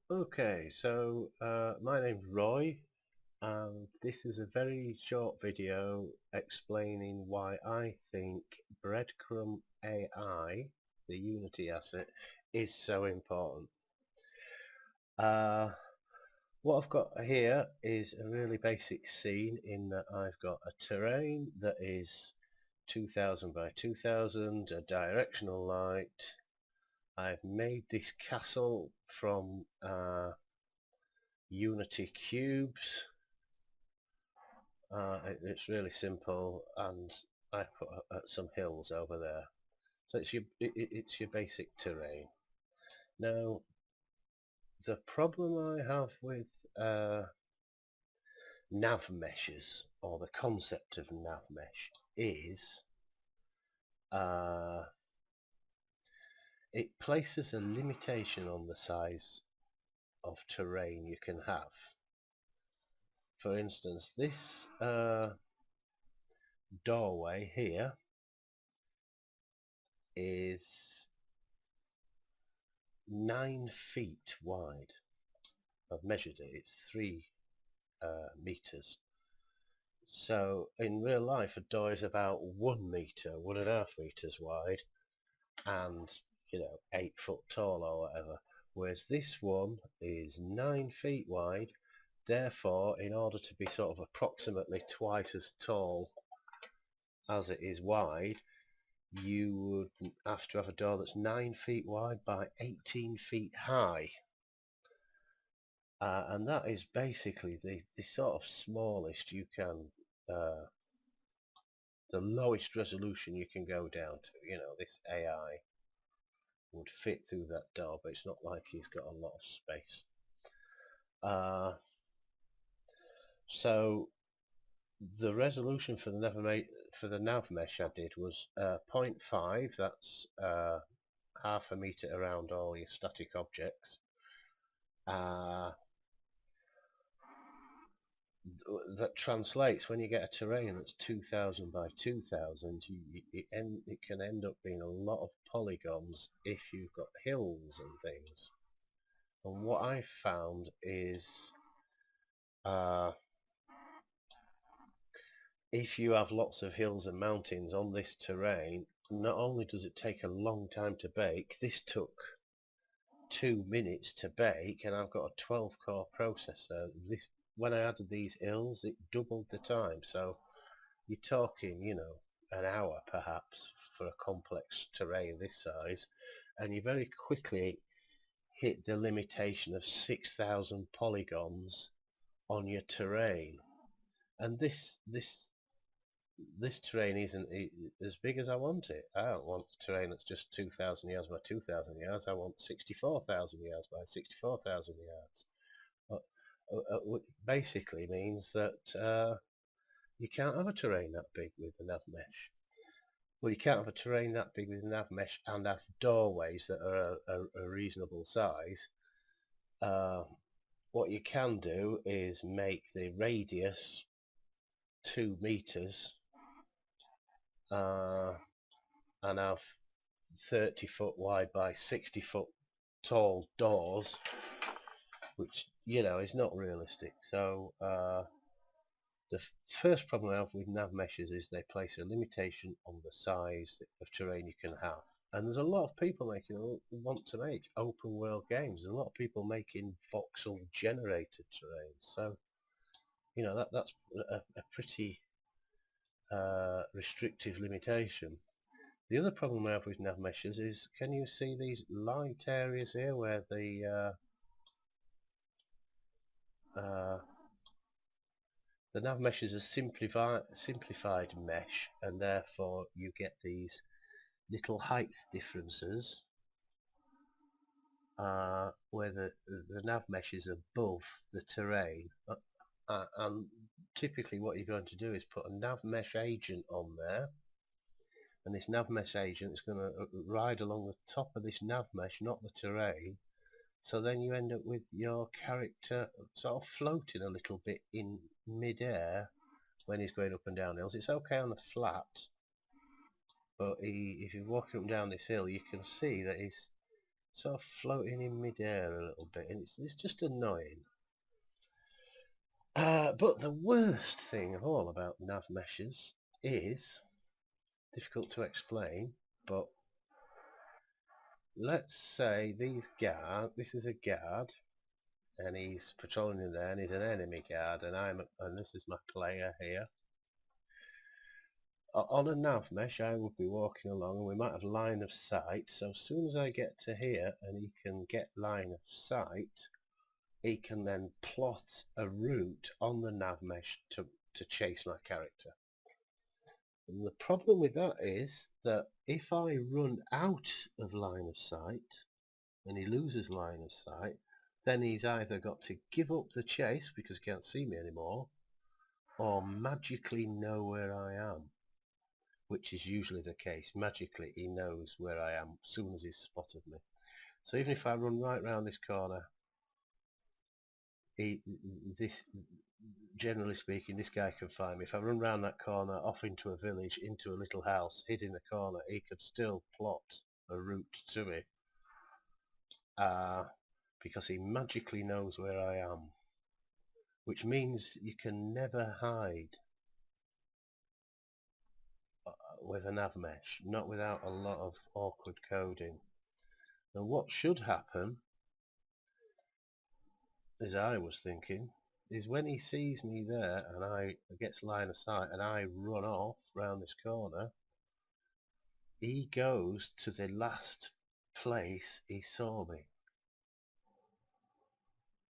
Okay, so my name's Roy, and this is a very short video explaining why I think Breadcrumb AI, the Unity asset, is so important. Uh, what I've got here is a really basic scene in that I've got a terrain that is 2000 by 2000, a directional light. I've made this castle from Unity cubes. It's really simple, and I put some hills over there. So it's your basic terrain. Now, the problem I have with nav meshes, or the concept of nav mesh, is uh, it places a limitation on the size of terrain you can have. For instance, this doorway here is 9 feet wide. I've measured it, it's 3 meters. So in real life a door is about 1 meter, 1.5 meters wide, and 8 foot tall or whatever. Whereas this one is 9 feet wide. Therefore, in order to be sort of approximately twice as tall as it is wide, you would have to have a door that's 9 feet wide by 18 feet high. And that is basically the sort of smallest you can, the lowest resolution you can go down to. This AI would fit through that door, but it's not like he's got a lot of space. So the resolution for the nav mesh I did was 0.5. That's half a meter around all your static objects. That translates, when you get a terrain that's 2000 by 2000, it can end up being a lot of polygons if you've got hills and things. And what I found is if you have lots of hills and mountains on this terrain, not only does it take a long time to bake, this took 2 minutes to bake, and I've got a 12 core processor. When I added these hills, it doubled the time. So you're talking, an hour perhaps for a complex terrain this size, and you very quickly hit the limitation of 6,000 polygons on your terrain. And this terrain isn't as big as I want it. I don't want a terrain that's just 2,000 yards by 2,000 yards. I want 64,000 yards by 64,000 yards. Which basically means that you can't have a terrain that big with a nav mesh. Well, you can't have a terrain that big with a nav mesh and have doorways that are a reasonable size. What you can do is make the radius 2 meters and have 30 foot wide by 60 foot tall doors, which is not realistic. So the first problem I have with nav meshes is they place a limitation on the size of terrain you can have. And there's a lot of people want to make open world games. There's a lot of people making voxel generated terrains. So that's a pretty restrictive limitation. The other problem I have with nav meshes is, can you see these light areas here where the nav mesh is a simplified mesh, and therefore you get these little height differences where the nav mesh is above the terrain. And typically what you're going to do is put a nav mesh agent on there, and this nav mesh agent is going to ride along the top of this nav mesh, not the terrain. So then you end up with your character sort of floating a little bit in mid-air when he's going up and down hills. It's okay on the flat, but if you're walking up and down this hill, you can see that he's sort of floating in mid-air a little bit, and it's just annoying. But the worst thing of all about nav meshes is difficult to explain, but let's say this is a guard, and he's patrolling in there, and he's an enemy guard, and this is my player here. On a nav mesh, I would be walking along, and we might have line of sight. So as soon as I get to here, and he can get line of sight, he can then plot a route on the nav mesh to chase my character. And the problem with that is that if I run out of line of sight and he loses line of sight, then he's either got to give up the chase because he can't see me anymore, or magically know where I am, which is usually the case. Magically he knows where I am as soon as he's spotted me. So even if I run right round this corner, generally speaking, this guy can find me. If I run round that corner, off into a village, into a little house, hid in the corner, he could still plot a route to me, because he magically knows where I am, which means you can never hide with a nav mesh, not without a lot of awkward coding. And what should happen, as I was thinking, is when he sees me there and I gets line of sight and I run off round this corner, he goes to the last place he saw me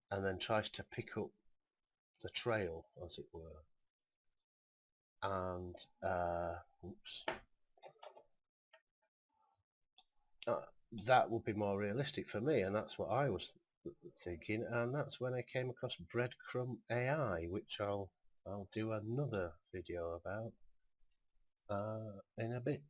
and then tries to pick up the trail, as it were. And that would be more realistic for me, and that's what I was thinking, and that's when I came across Breadcrumb Ai, which I'll do another video about in a bit.